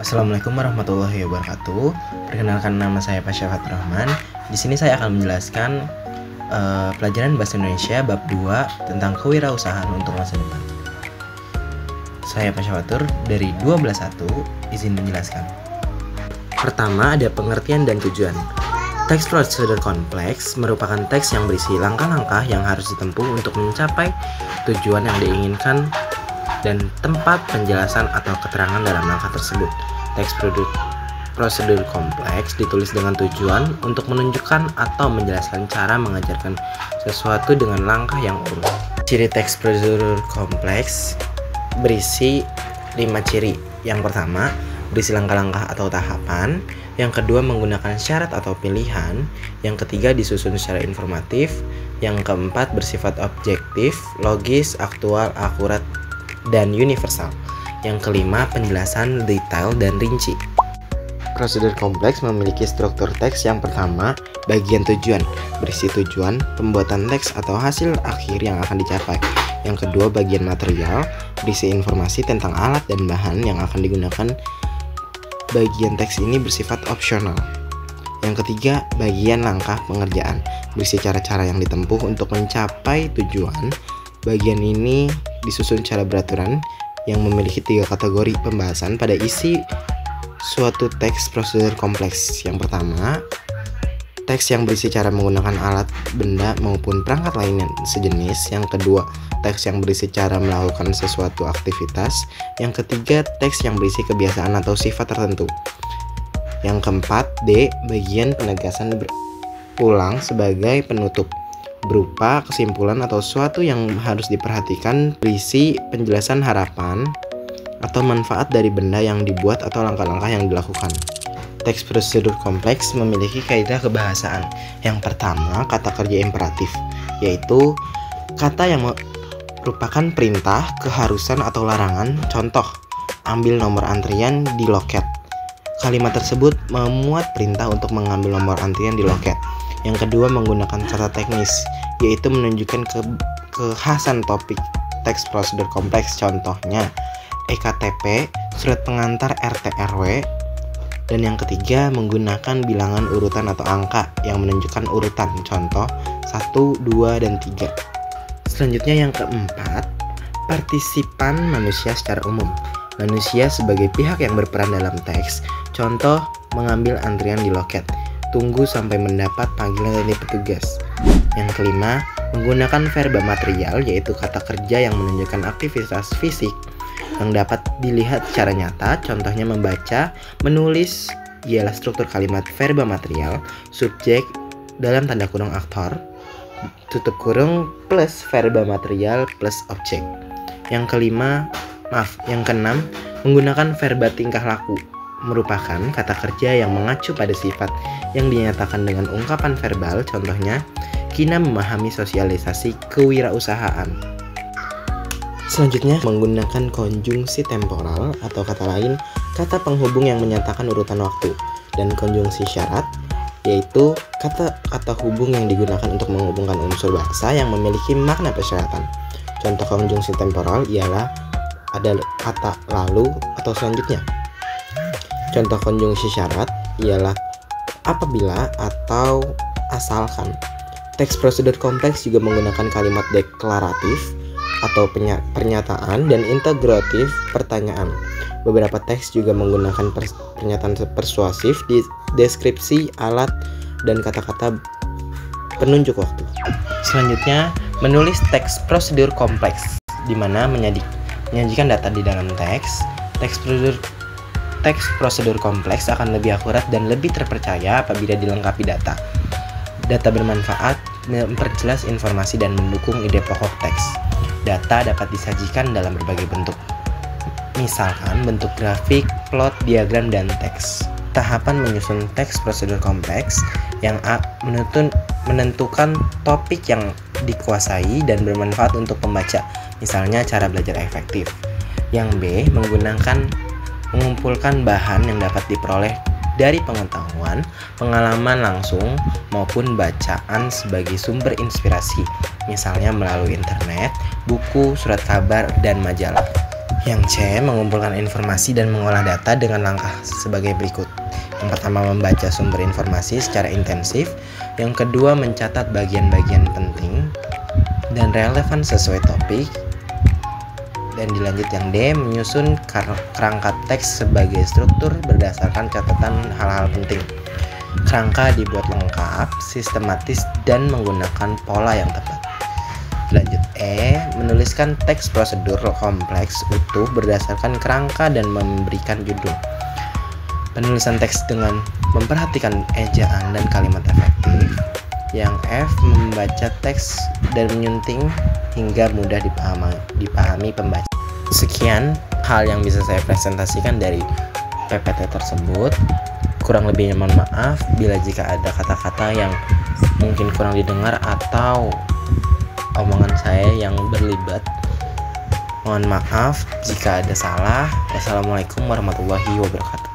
Assalamualaikum warahmatullahi wabarakatuh. Perkenalkan, nama saya Pasha Fatur Rahman. Di sini saya akan menjelaskan pelajaran Bahasa Indonesia bab 2 tentang kewirausahaan untuk masa depan. Saya Pasha Fatur dari 12.1 izin menjelaskan. Pertama, ada pengertian dan tujuan. Teks prosedur kompleks merupakan teks yang berisi langkah-langkah yang harus ditempuh untuk mencapai tujuan yang diinginkan dan tempat penjelasan atau keterangan dalam langkah tersebut. Teks prosedur kompleks ditulis dengan tujuan untuk menunjukkan atau menjelaskan cara mengajarkan sesuatu dengan langkah yang urut. Ciri teks prosedur kompleks berisi 5 ciri. Yang pertama, berisi langkah-langkah atau tahapan. Yang kedua, menggunakan syarat atau pilihan. Yang ketiga, disusun secara informatif. Yang keempat, bersifat objektif, logis, aktual, akurat, dan universal. Yang kelima, penjelasan detail dan rinci. Prosedur kompleks memiliki struktur teks. Yang pertama, bagian tujuan, berisi tujuan, pembuatan teks atau hasil akhir yang akan dicapai. Yang kedua, bagian material, berisi informasi tentang alat dan bahan yang akan digunakan. Bagian teks ini bersifat opsional. Yang ketiga, bagian langkah pengerjaan, berisi cara-cara yang ditempuh untuk mencapai tujuan. Bagian ini disusun secara beraturan yang memiliki 3 kategori pembahasan pada isi suatu teks prosedur kompleks. Yang pertama, teks yang berisi cara menggunakan alat, benda, maupun perangkat lain yang sejenis. Yang kedua, teks yang berisi cara melakukan sesuatu aktivitas. Yang ketiga, teks yang berisi kebiasaan atau sifat tertentu. Yang keempat, D, bagian penegasan berulang sebagai penutup, berupa kesimpulan atau sesuatu yang harus diperhatikan, berisi penjelasan harapan atau manfaat dari benda yang dibuat atau langkah-langkah yang dilakukan. Teks prosedur kompleks memiliki kaidah kebahasaan. Yang pertama, kata kerja imperatif, yaitu kata yang merupakan perintah, keharusan, atau larangan. Contoh, ambil nomor antrian di loket. Kalimat tersebut memuat perintah untuk mengambil nomor antrian di loket. Yang kedua, menggunakan kata teknis, yaitu menunjukkan kekhasan topik teks prosedur kompleks. Contohnya, EKTP, surat pengantar RT RW. Dan yang ketiga, menggunakan bilangan urutan atau angka yang menunjukkan urutan. Contoh, 1, 2, dan 3. Selanjutnya yang keempat, partisipan manusia secara umum. Manusia sebagai pihak yang berperan dalam teks. Contoh, mengambil antrian di loket, tunggu sampai mendapat panggilan dari petugas. Yang kelima, menggunakan verba material, yaitu kata kerja yang menunjukkan aktivitas fisik yang dapat dilihat secara nyata. Contohnya membaca, menulis ialah struktur kalimat verba material, subjek dalam tanda kurung aktor, tutup kurung, plus verba material plus objek. Yang keenam, menggunakan verba tingkah laku, merupakan kata kerja yang mengacu pada sifat yang dinyatakan dengan ungkapan verbal. Contohnya, Kina memahami sosialisasi kewirausahaan. Selanjutnya, menggunakan konjungsi temporal atau kata lain, kata penghubung yang menyatakan urutan waktu, dan konjungsi syarat, yaitu kata-kata hubung yang digunakan untuk menghubungkan unsur bahasa yang memiliki makna persyaratan. Contoh konjungsi temporal ialah ada kata lalu atau selanjutnya. Contoh konjungsi syarat ialah apabila atau asalkan. Teks prosedur kompleks juga menggunakan kalimat deklaratif atau pernyataan dan integratif pertanyaan. Beberapa teks juga menggunakan pernyataan persuasif, deskripsi alat, dan kata-kata penunjuk waktu. Selanjutnya, menulis teks prosedur kompleks, di mana menyajikan data di dalam teks. Teks prosedur kompleks akan lebih akurat dan lebih terpercaya apabila dilengkapi data. Data bermanfaat, memperjelas informasi, dan mendukung ide pokok teks. Data dapat disajikan dalam berbagai bentuk, misalkan bentuk grafik, plot, diagram, dan teks. Tahapan menyusun teks prosedur kompleks. Yang A, menentukan topik yang dikuasai dan bermanfaat untuk pembaca, misalnya cara belajar efektif. Yang B, mengumpulkan bahan yang dapat diperoleh dari pengetahuan, pengalaman langsung, maupun bacaan sebagai sumber inspirasi, misalnya melalui internet, buku, surat kabar, dan majalah. Yang C, mengumpulkan informasi dan mengolah data dengan langkah sebagai berikut. Yang pertama, membaca sumber informasi secara intensif. Yang kedua, mencatat bagian-bagian penting dan relevan sesuai topik. Dan dilanjut yang D, menyusun kerangka teks sebagai struktur berdasarkan catatan hal-hal penting. Kerangka dibuat lengkap, sistematis, dan menggunakan pola yang tepat. Lanjut E, menuliskan teks prosedur kompleks utuh berdasarkan kerangka dan memberikan judul. Penulisan teks dengan memperhatikan ejaan dan kalimat efektif. Yang F, membaca teks dan menyunting hingga mudah dipahami pembaca. Sekian hal yang bisa saya presentasikan dari PPT tersebut. Kurang lebihnya mohon maaf bila jika ada kata-kata yang mungkin kurang didengar atau omongan saya yang berlibat. Mohon maaf jika ada salah. Wassalamualaikum warahmatullahi wabarakatuh.